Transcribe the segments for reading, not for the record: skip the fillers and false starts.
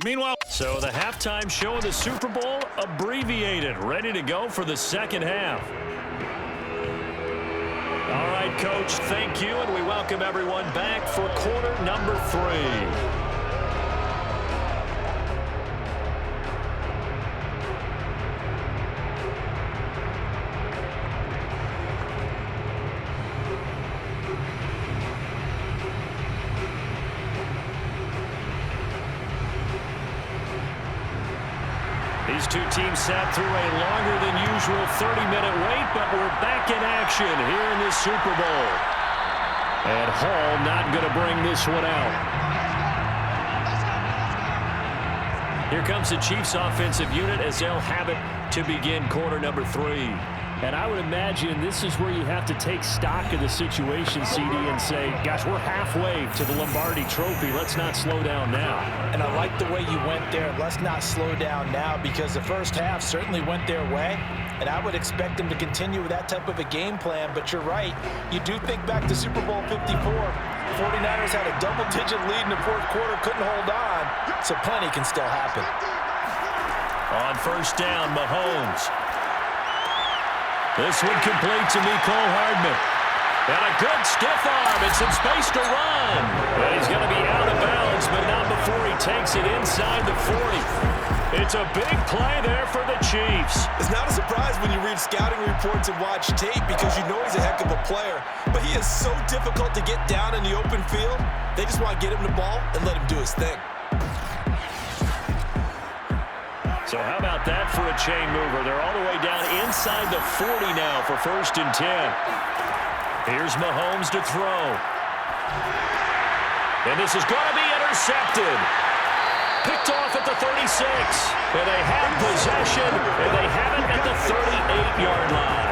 Meanwhile, so the halftime show of the Super Bowl abbreviated, ready to go for the second half. All right, Coach, thank you, and we welcome everyone back for quarter number 3. These two teams sat through a longer than usual 30-minute wait, but we're back in action here in this Super Bowl. And Hall not going to bring this one out. Here comes the Chiefs offensive unit as they'll have it to begin quarter number 3. And I would imagine this is where you have to take stock of the situation, CD, and say, gosh, we're halfway to the Lombardi Trophy. Let's not slow down now. And I like the way you went there. Let's not slow down now, because the first half certainly went their way. And I would expect them to continue with that type of a game plan. But you're right. You do think back to Super Bowl 54. 49ers had a double-digit lead in the fourth quarter, couldn't hold on. So plenty can still happen. On first down, Mahomes. This one complete to Mecole Hardman. And a good stiff arm. It's in space to run. And he's going to be out of bounds, but not before he takes it inside the 40. It's a big play there for the Chiefs. It's not a surprise when you read scouting reports and watch tape, because you know he's a heck of a player. But he is so difficult to get down in the open field. They just want to get him the ball and let him do his thing. So how about that for a chain mover? They're all the way down inside the 40 now for 1st and 10. Here's Mahomes to throw. And this is going to be intercepted. Picked off at the 36. And they have possession, and they have it at the 38-yard line.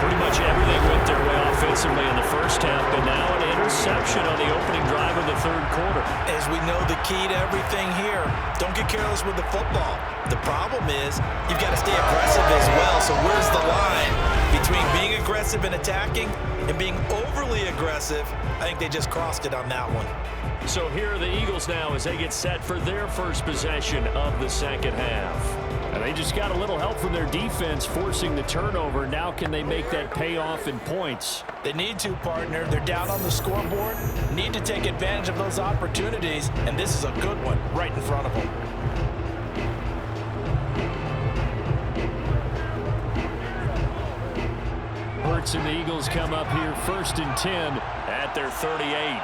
Pretty much everything went their way offensively in the first half, but now an interception on the opening drive of the third quarter. As we know, the key to everything here, don't get careless with the football. The problem is you've got to stay aggressive as well. So where's the line between being aggressive and attacking and being overly aggressive? I think they just crossed it on that one. So here are the Eagles now as they get set for their first possession of the second half. And they just got a little help from their defense forcing the turnover. Now can they make that pay off in points? They need to, partner. They're down on the scoreboard. Need to take advantage of those opportunities. And this is a good one right in front of them. Hurts and the Eagles come up here 1st and 10 at their 38.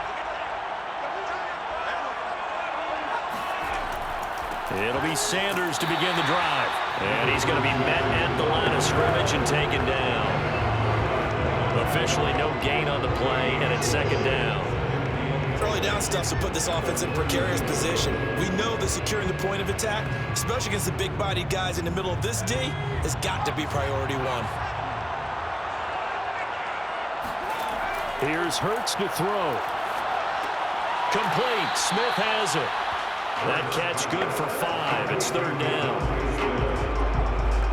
It'll be Sanders to begin the drive. And he's going to be met at the line of scrimmage and taken down. Officially no gain on the play, and it's 2nd down. Early down stuff to put this offense in precarious position. We know that securing the point of attack, especially against the big-bodied guys in the middle of this D, has got to be priority 1. Here's Hurts to throw. Complete. Smith has it. That catch good for 5. It's 3rd down.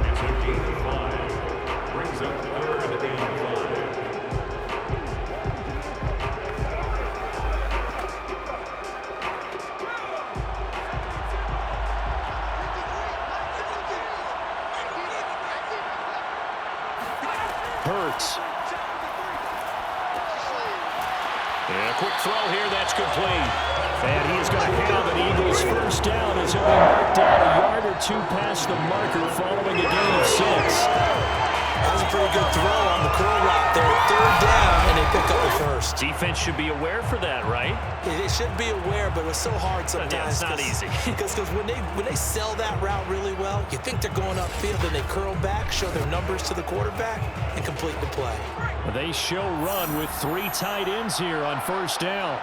It's a gain of 5. Brings up 3rd and 5. Hurts. And a quick throw here. That's complete. And he is going to have an Eagles first down as he'll be marked out a yard or 2 past the marker following a gain of 6. That was a pretty good throw on the curl route there. 3rd down, and they pick up the first. Defense should be aware for that, right? They should be aware, but it's so hard sometimes. Yeah, it's not easy. Because when they sell that route really well, you think they're going upfield, and they curl back, show their numbers to the quarterback, and complete the play. They show run with 3 tight ends here on 1st down.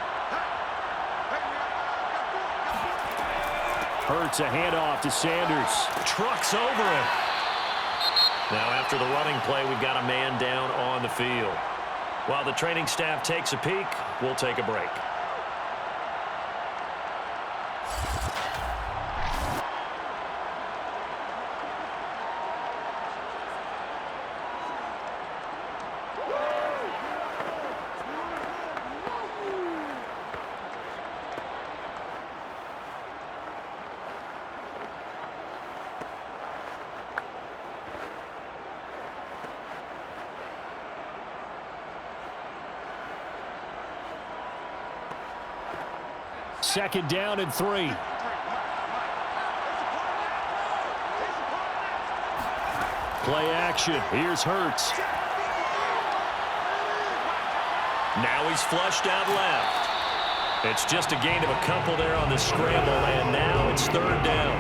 Hurts a handoff to Sanders. Trucks over him. Now after the running play, we've got a man down on the field. While the training staff takes a peek, we'll take a break. second down and 3. Play action. Here's Hurts. Now he's flushed out left. It's just a gain of a couple there on the scramble, and now it's third down.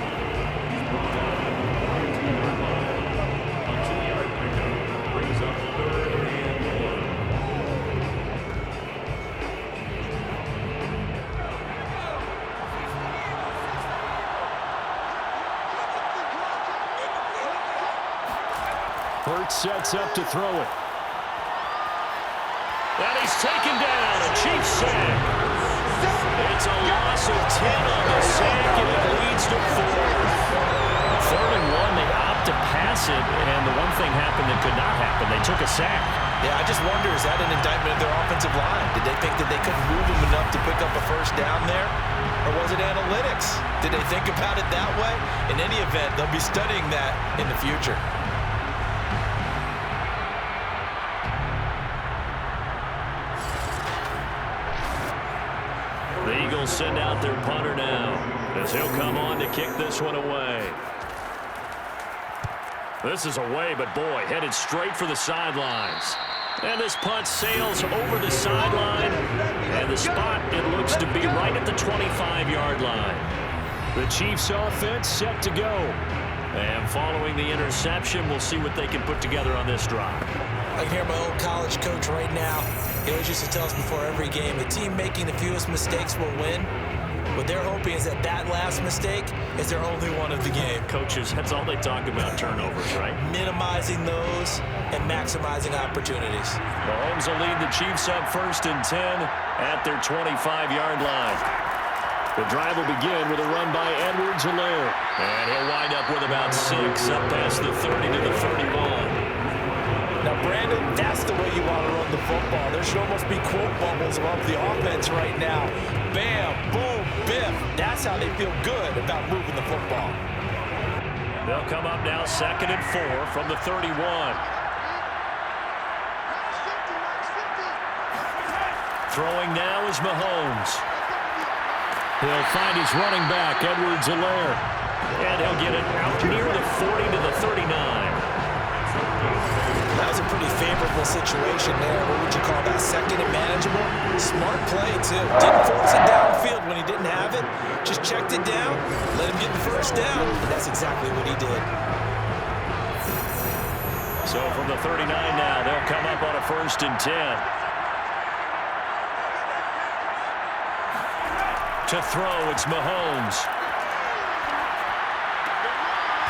A 2-yard pickup brings up 3rd and 1. Hurts sets up to throw it. And he's taken down. A Chiefs sack. It's a loss of 10 on the sack, and it leads to 4. 3rd and 1, they opt to pass it, and the one thing happened that could not happen. They took a sack. Yeah, I just wonder, is that an indictment of their offensive line? Did they think that they couldn't move him enough to pick up a first down there? Or was it analytics? Did they think about it that way? In any event, they'll be studying that in the future. The Eagles send out their punter now, as he'll come on to kick this one away. This is away, but boy, headed straight for the sidelines. And this punt sails over the sideline, and the spot, it looks to be right at the 25-yard line. The Chiefs offense set to go. And following the interception, we'll see what they can put together on this drive. I can hear my old college coach right now. He always used to tell us before every game, the team making the fewest mistakes will win. What they're hoping is that that last mistake is their only one of the game. Coaches, that's all they talk about, turnovers, right? Minimizing those and maximizing opportunities. Mahomes will lead the Chiefs up 1st and 10 at their 25-yard line. The drive will begin with a run by Edwards-Helaire. And he'll wind up with about 6 up past the 30 to the 31. Now, Brandon, that's the way you want to run the football. There should almost be quote bubbles above the offense right now. Bam, boom, biff. That's how they feel good about moving the football. They'll come up now 2nd and 4 from the 31. Throwing now is Mahomes. He'll find his running back, Edwards-Helaire. And he'll get it out near the 40 to the 39. That was a pretty favorable situation there. What would you call that? 2nd and manageable? Smart play, too. Didn't force it downfield when he didn't have it. Just checked it down, let him get the first down, and that's exactly what he did. So from the 39 now, they'll come up on a 1st and 10. To throw, it's Mahomes.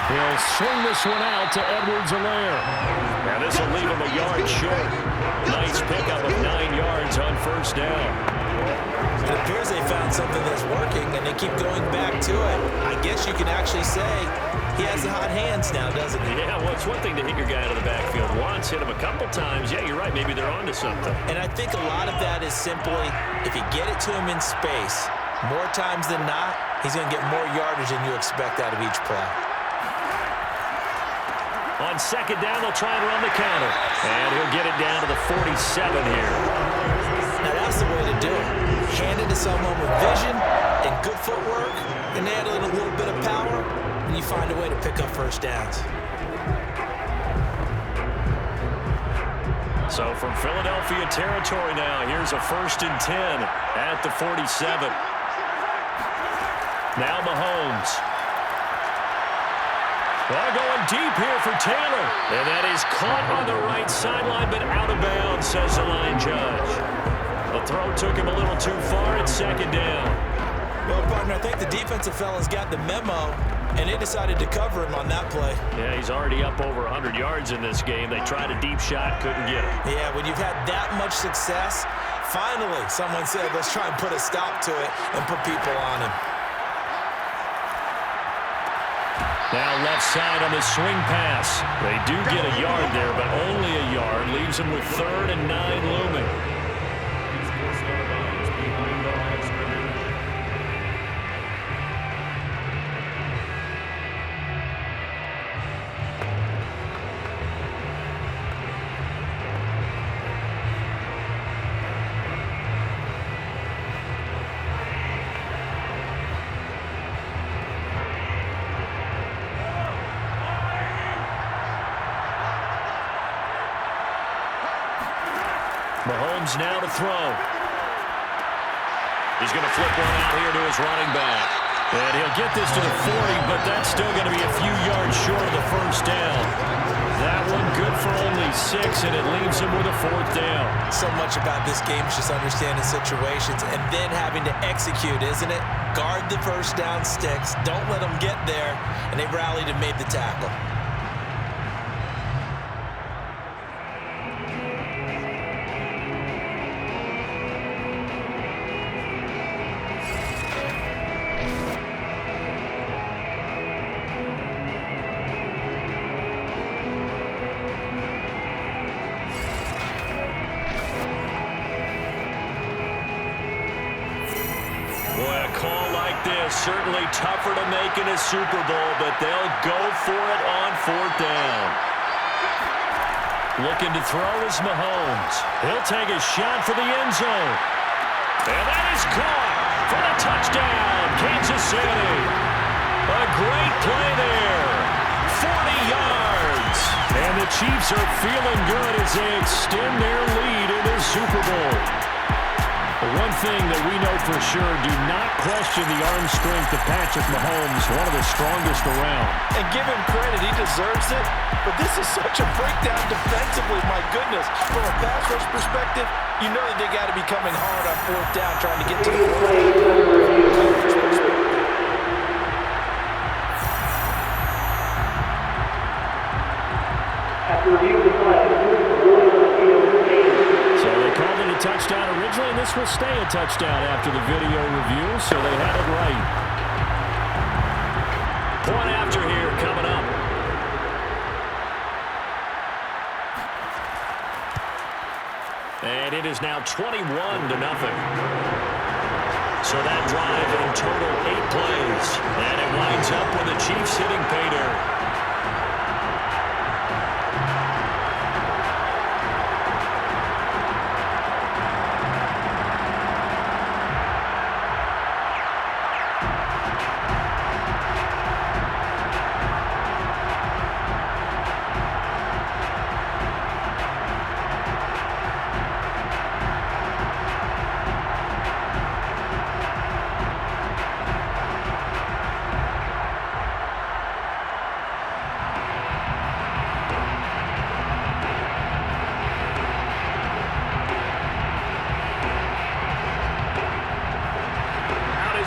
He'll swing this one out to Edwards-Helaire. Now this will leave him a yard short. Nice pickup of 9 yards on 1st down. It appears they found something that's working, and they keep going back to it. I guess you can actually say he has the hot hands now, doesn't he? Yeah, well, it's one thing to hit your guy out of the backfield once, hit him a couple times. Yeah, you're right. Maybe they're onto something. And I think a lot of that is simply if you get it to him in space, more times than not, he's going to get more yardage than you expect out of each play. On 2nd down, they'll try and run the counter. And he'll get it down to the 47 here. Now, that's the way to do it. Hand it to someone with vision and good footwork, and add a little bit of power, and you find a way to pick up first downs. So from Philadelphia territory now, here's a 1st and 10 at the 47. Now Mahomes. Well, going deep here for Taylor. And that is caught on the right sideline, but out of bounds, says the line judge. The throw took him a little too far at 2nd down. Well, partner, I think the defensive fellas got the memo, and they decided to cover him on that play. Yeah, he's already up over 100 yards in this game. They tried a deep shot, couldn't get it. Yeah, when you've had that much success, finally someone said, let's try and put a stop to it and put people on him. Now left side on the swing pass. They do get a yard there, but only a yard. Leaves them with 3rd and 9 looming. Mahomes now to throw. He's going to flip one out here to his running back. And he'll get this to the 40, but that's still going to be a few yards short of the first down. That one good for only 6, and it leaves him with a 4th down. So much about this game is just understanding situations and then having to execute, isn't it? Guard the first down sticks. Don't let them get there. And they rallied and made the tackle. Certainly tougher to make in a Super Bowl, but they'll go for it on 4th down. Looking to throw is Mahomes. He'll take a shot for the end zone. And that is caught for the touchdown, Kansas City. A great play there. 40 yards. And the Chiefs are feeling good as they extend their lead in the Super Bowl. One thing that we know for sure, do not question the arm strength of Patrick Mahomes, one of the strongest around. And give him credit, he deserves it. But this is such a breakdown defensively, my goodness. From a pass rush perspective, you know that they got to be coming hard on 4th down, trying to get to the touchdown originally, and this will stay a touchdown after the video review, so they had it right. Point after here coming up. And it is now 21-0. So that drive in total 8 plays, and it winds up with the Chiefs hitting pay dirt.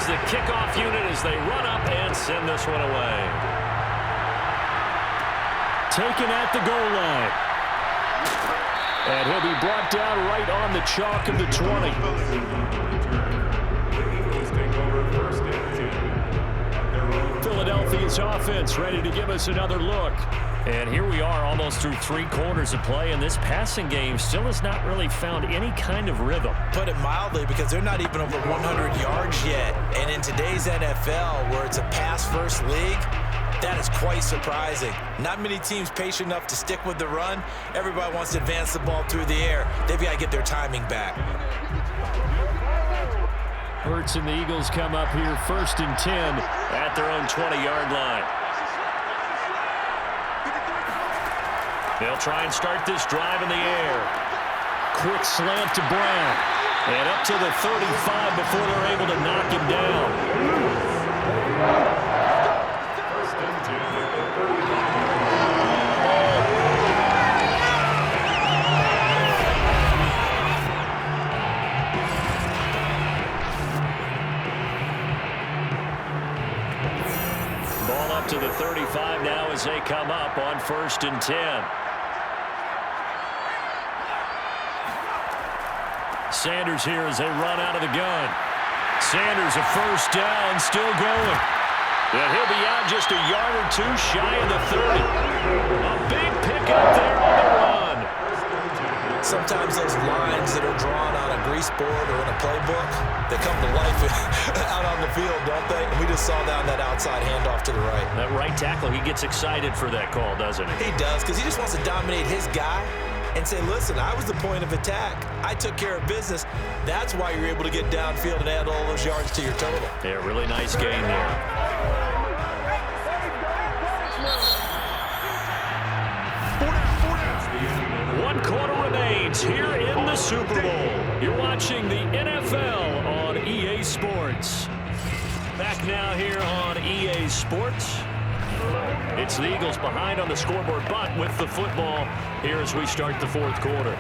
The kickoff unit as they run up and send this one away. Taken at the goal line. And he'll be brought down right on the chalk of the 20. Philadelphia's offense ready to give us another look. And here we are almost through 3 quarters of play, and this passing game still has not really found any kind of rhythm. Put it mildly, because they're not even over 100 yards yet. And in today's NFL, where it's a pass-first league, that is quite surprising. Not many teams patient enough to stick with the run. Everybody wants to advance the ball through the air. They've got to get their timing back. Hurts and the Eagles come up here 1st and 10 at their own 20-yard line. They'll try and start this drive in the air. Quick slant to Brown. And up to the 35 before they're able to knock him down. Ball up to the 35 now as they come up on 1st and 10. Sanders here as they run out of the gun. Sanders a 1st down, still going. And he'll be out just a yard or 2 shy of the 30. A big pickup there on the run. Sometimes those lines that are drawn on a grease board or in a playbook, they come to life out on the field, don't they? And we just saw down that outside handoff to the right. That right tackle, he gets excited for that call, doesn't he? He does, because he just wants to dominate his guy and say, listen, I was the point of attack. I took care of business. That's why you're able to get downfield and add all those yards to your total. Yeah, really nice gain there. One quarter remains here in the the Super Bowl. You're watching the NFL on EA Sports. Back now here on EA Sports. It's the Eagles behind on the scoreboard, but with the football here as we start the fourth quarter.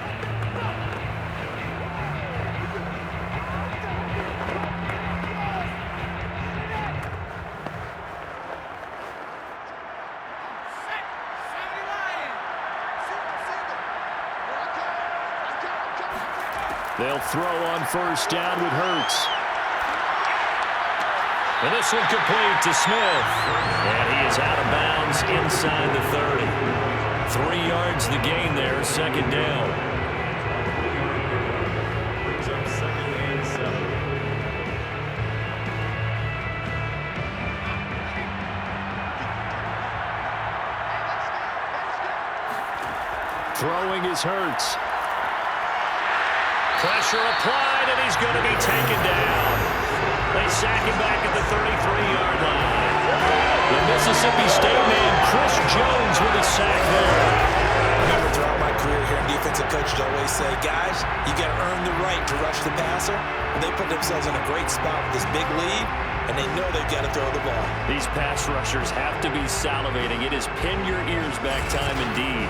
They'll throw on first down with Hurts. And this one complete to Smith. And he is out of bounds inside the 30. 3 yards the gain there, second down. Brings up 2nd and 7. Throwing is Hurts. Pressure applied, and he's going to be taken down. They sack him back at the 33-yard line. The Mississippi State man, Chris Jones, with a sack there. I remember throughout my career hearing defensive coaches always say, guys, you got to earn the right to rush the passer. And they put themselves in a great spot with this big lead, and they know they've got to throw the ball. These pass rushers have to be salivating. It is pin your ears back time indeed.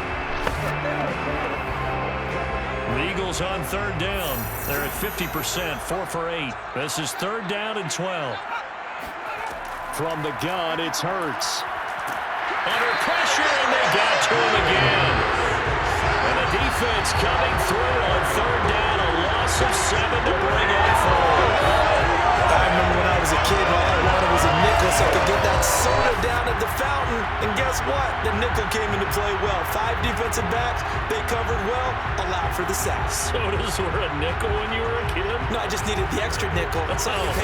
The Eagles on third down. They're at 50%, 4 for 8. This is 3rd down and 12. From the gun, it's Hurts. Under pressure, and they got to him again. And the defense coming through on 3rd down, a loss of 7 to bring up 4. I remember when I was a kid, all I wanted was a nickel so I could get that soda down at the fountain. And guess what? The nickel came into play well. 5 defensive backs, they covered well, allowed for the sacks. Sodas were a nickel when you were a kid? No, I just needed the extra nickel so I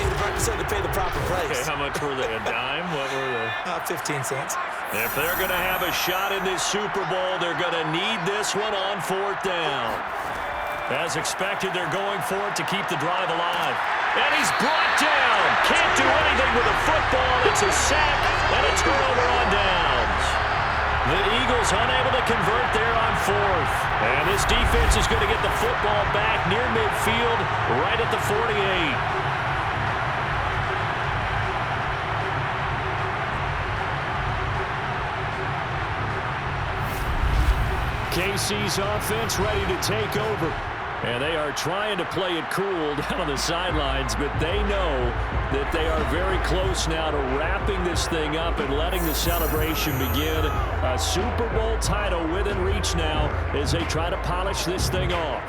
could pay the proper price. Okay, how much were they? A dime? What were they? 15 cents. If they're going to have a shot in this Super Bowl, they're going to need this one on 4th down. As expected, they're going for it to keep the drive alive. And he's brought down. Can't do anything with a football. It's a sack and a turnover on downs. The Eagles unable to convert there on 4th. And this defense is going to get the football back near midfield, right at the 48. KC's offense ready to take over. And they are trying to play it cool down on the sidelines, but they know that they are very close now to wrapping this thing up and letting the celebration begin. A Super Bowl title within reach now as they try to polish this thing off.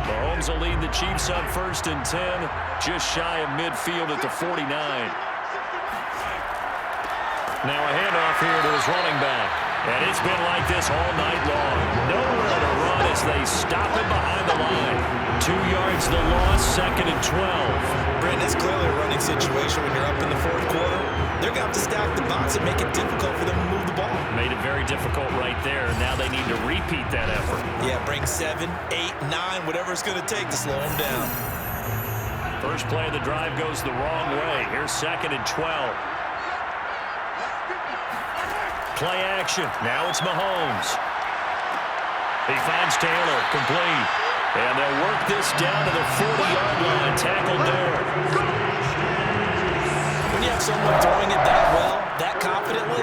Mahomes will lead the Chiefs on 1st and 10, just shy of midfield at the 49. Now a handoff here to his running back. And it's been like this all night long. Nowhere to run as they stop him behind the line. 2 yards the loss, 2nd and 12. Brandon, it's clearly a running situation when you're up in the 4th quarter. They're going to have to stack the box and make it difficult for them to move the ball. Made it very difficult right there. Now they need to repeat that effort. Yeah, bring 7, 8, 9, whatever it's going to take to slow them down. First play of the drive goes the wrong way. Here's 2nd and 12. Play action. Now it's Mahomes. He finds Taylor. Complete. And they'll work this down to the 40-yard line. Tackled there. When you have someone throwing it that well, that confidently,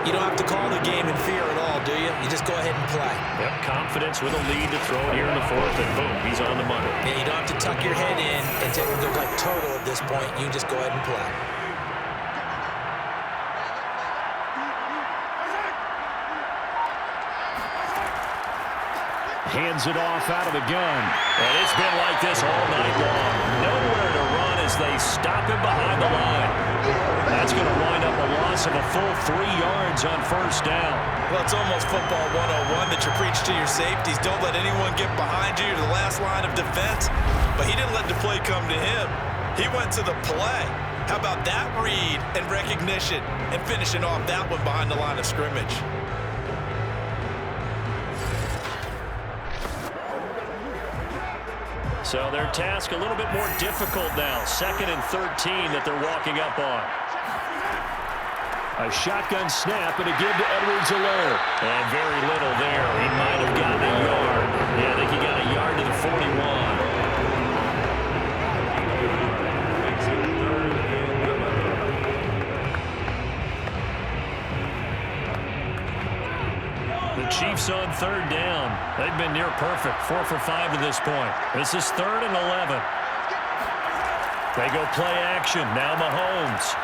you don't have to call the game in fear at all, do you? You just go ahead and play. Yep, confidence with a lead to throw it here in the 4th, and boom, he's on the money. Yeah, you don't have to tuck your head in and go like total at this point. You just go ahead and play. Hands it off out of the gun. And it's been like this all night long. Nowhere to run as they stop him behind the line. That's going to wind up a loss of a full 3 yards on 1st down. Well, it's almost football 101 that you preach to your safeties. Don't let anyone get behind you to the last line of defense. But he didn't let the play come to him. He went to the play. How about that read and recognition and finishing off that one behind the line of scrimmage? So their task a little bit more difficult now. 2nd and 13 that they're walking up on. A shotgun snap and a give to Edwards-Helaire. And very little there. He might have gotten a yard. Yeah, I think he got a yard to the 41. The Chiefs on third down. They've been near perfect. 4 for 5 to this point. This is 3rd and 11. They go play action. Now Mahomes.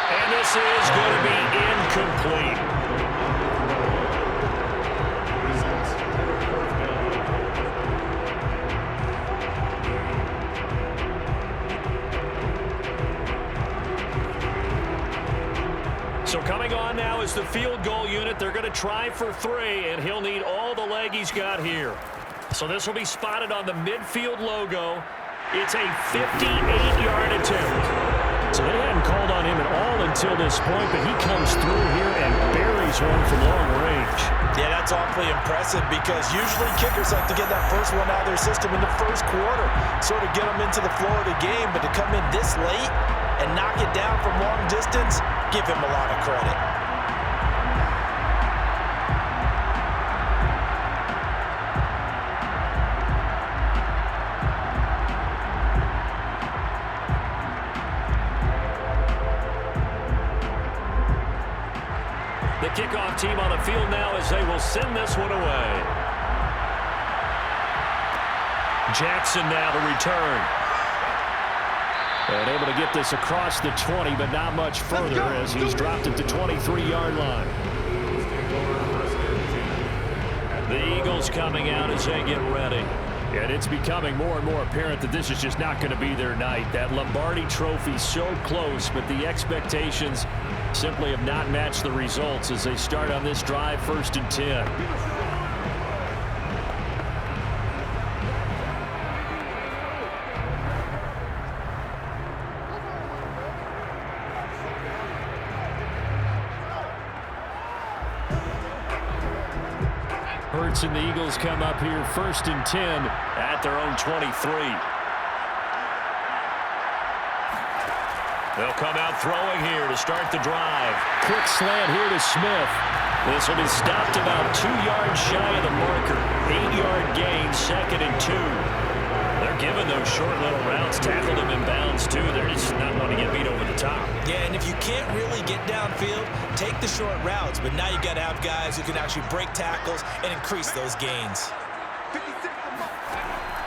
And this is going to be incomplete. So coming on now is the field goal unit. They're going to try for 3, and he'll need all the leg he's got here. So this will be spotted on the midfield logo. It's a 58-yard attempt. So they hadn't called on him at all until this point, but he comes through here and buries one from long range. Yeah, that's awfully impressive because usually kickers like to get that first one out of their system in the first quarter, sort of get them into the flow of the game, but to come in this late and knock it down from long distance, give him a lot of credit. The kickoff team on the field now as they will send this one away. Jackson now to return. And able to get this across the 20, but not much further as he's dropped it to 23-yard line. The Eagles coming out as they get ready. And it's becoming more and more apparent that this is just not going to be their night. That Lombardi Trophy so close, but the expectations simply have not matched the results as they start on this drive, 1st and 10. Hurts and the Eagles come up here 1st and 10 at their own 23. They'll come out throwing here to start the drive. Quick slant here to Smith. This will be stopped about 2 yards shy of the marker. 8-yard gain, 2nd and 2. They're giving those short little routes. Tackled him in bounds, too. They're just not wanting to get beat over the top. Yeah, and if you can't really get downfield, take the short routes. But now you got to have guys who can actually break tackles and increase those gains.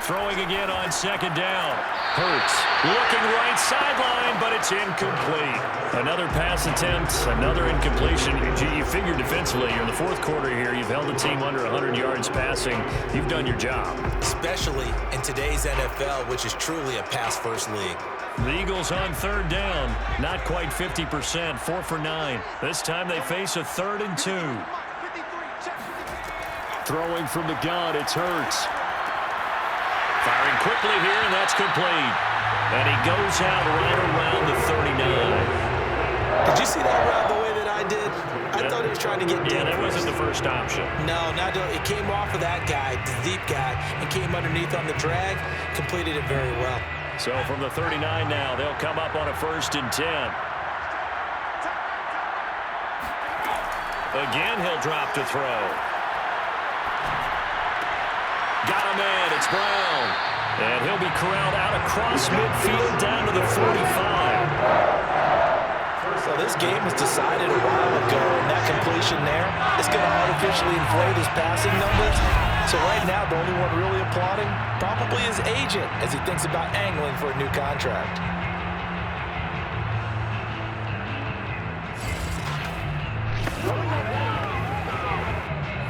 Throwing again on 2nd down. Hurts looking right sideline, but it's incomplete. Another pass attempt, another incompletion. You figure defensively, you're in the 4th quarter here. You've held the team under 100 yards passing. You've done your job. Especially in today's NFL, which is truly a pass-first league. The Eagles on 3rd down. Not quite 50%, 4 for 9. This time they face a 3rd and 2. Throwing from the gun, it's Hurts. Firing quickly here, and that's complete. And he goes out right around the 39. Did you see that route the way that I did? I thought he was trying to get deep. Yeah, that wasn't the first option. No, it came off of that guy, the deep guy, and came underneath on the drag. Completed it very well. So from the 39 now, they'll come up on a 1st and 10. Again, he'll drop to throw. Got a man, it's Brown. And he'll be corralled out across midfield down to the 45. So this game was decided a while ago, and that completion there is going to artificially inflate his passing numbers. So right now, the only one really applauding probably his agent as he thinks about angling for a new contract.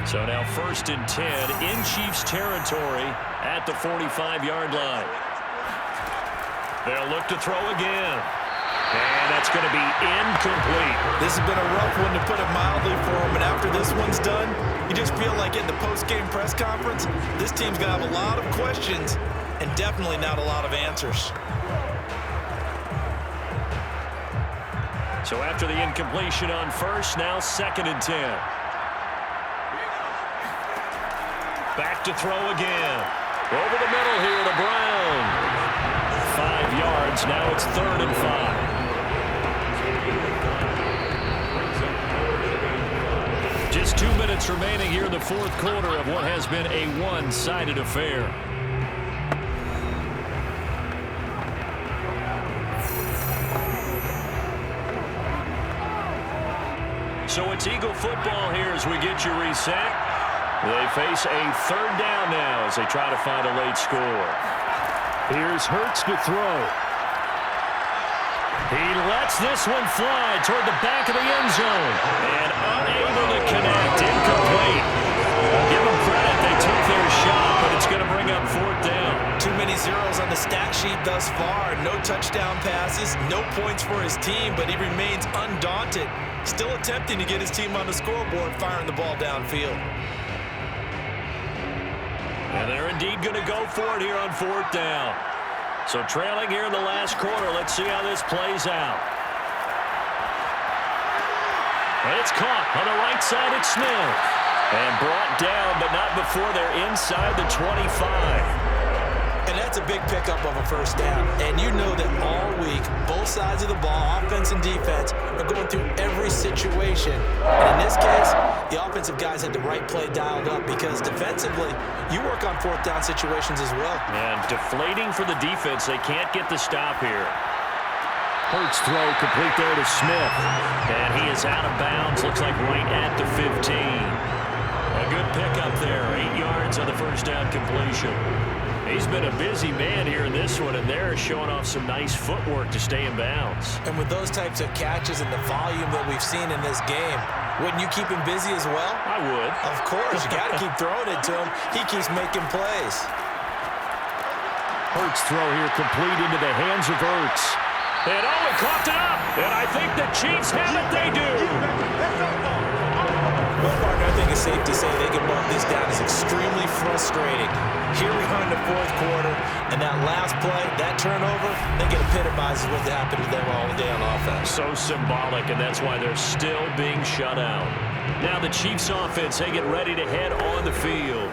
So now 1st and 10 in Chiefs territory at the 45-yard line. They'll look to throw again. And that's going to be incomplete. This has been a rough one, to put it mildly, for him. And after this one's done, you just feel like in the post-game press conference, this team's going to have a lot of questions and definitely not a lot of answers. So after the incompletion on 1st, now 2nd and 10. Back to throw again. Over the middle here to Brown. 5 yards. Now it's 3rd and 5. 2 minutes remaining here in the fourth quarter of what has been a one-sided affair. So it's Eagle football here as we get you reset. They face a third down now as they try to find a late score. Here's Hurts to throw. He lets this one fly toward the back of the end zone. And unable to connect. Incomplete. Give them credit. They took their shot, but it's going to bring up fourth down. Too many zeros on the stat sheet thus far. No touchdown passes, no points for his team, but he remains undaunted. Still attempting to get his team on the scoreboard, firing the ball downfield. And they're indeed going to go for it here on fourth down. So trailing here in the last quarter. Let's see how this plays out. And it's caught on the right side at Smith. And brought down, but not before they're inside the 25. And that's a big pickup of a first down. And you know that all week, both sides of the ball, offense and defense, are going through every situation. And in this case, the offensive guys had the right play dialed up because defensively, you work on fourth down situations as well. And deflating for the defense. They can't get the stop here. Hurts throw complete there to Smith. And he is out of bounds. Looks like right at the 15. A good pickup there. 8 yards on the first down completion. He's been a busy man here in this one, and they're showing off some nice footwork to stay in bounds. And with those types of catches and the volume that we've seen in this game, wouldn't you keep him busy as well? I would. Of course. You got to keep throwing it to him. He keeps making plays. Hurts throw here complete into the hands of Hurts. And he coughed it up. And I think the Chiefs have it. They do. Well, partner, I think it's safe to say they can mark this down as extremely frustrating. Here we are in the fourth quarter, and that last play, that turnover, I think it epitomizes what happened to them all day on offense. So symbolic, and that's why they're still being shut out. Now the Chiefs offense, they get ready to head on the field.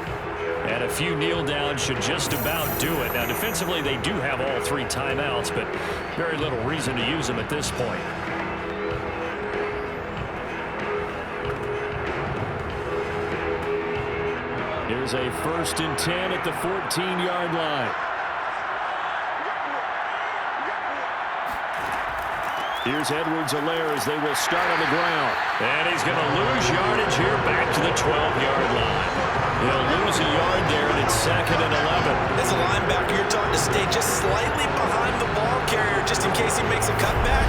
And a few kneel downs should just about do it. Now defensively, they do have all 3 timeouts, but very little reason to use them at this point. Here's a 1st and 10 at the 14-yard line. Here's Edwards-Helaire as they will start on the ground. And he's going to lose yardage here back to the 12-yard line. He'll lose a yard there, and it's 2nd and 11. As a linebacker, you're taught to stay just slightly behind the ball carrier just in case he makes a cutback.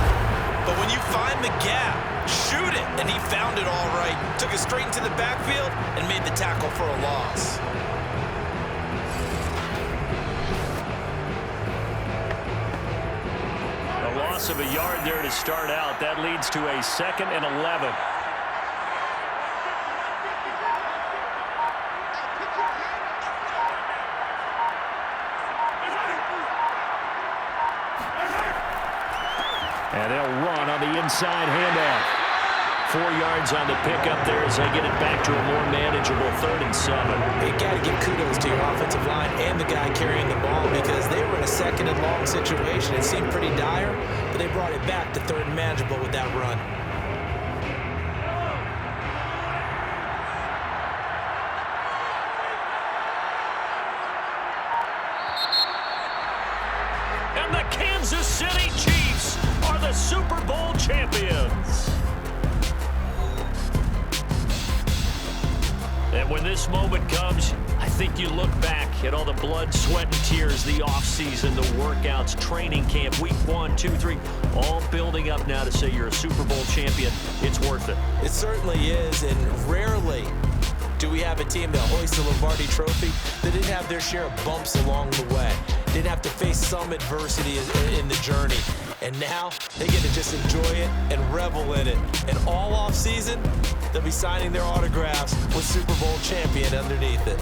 But when you find the gap, shoot it. And he found it all right. Took it straight into the backfield and made the tackle for a loss. A loss of a yard there to start out. That leads to a 2nd and 11. And they'll run on the inside handoff. 4 yards on the pickup there as they get it back to a more manageable 3rd and 7. You got to give kudos to your offensive line and the guy carrying the ball because they were in a 2nd and long situation. It seemed pretty dire, but they brought it back to 3rd and manageable with that run. And the Kansas City Chiefs are the Super Bowl champions. And when this moment comes, I think you look back at all the blood, sweat, and tears, the offseason, the workouts, training camp, week 1, 2, 3, all building up now to say you're a Super Bowl champion. It's worth it. It certainly is, and rarely do we have a team that hoists the Lombardi Trophy that didn't have their share of bumps along the way. Didn't have to face some adversity in the journey. And now they get to just enjoy it and revel in it. And all off season, they'll be signing their autographs with Super Bowl champion underneath it.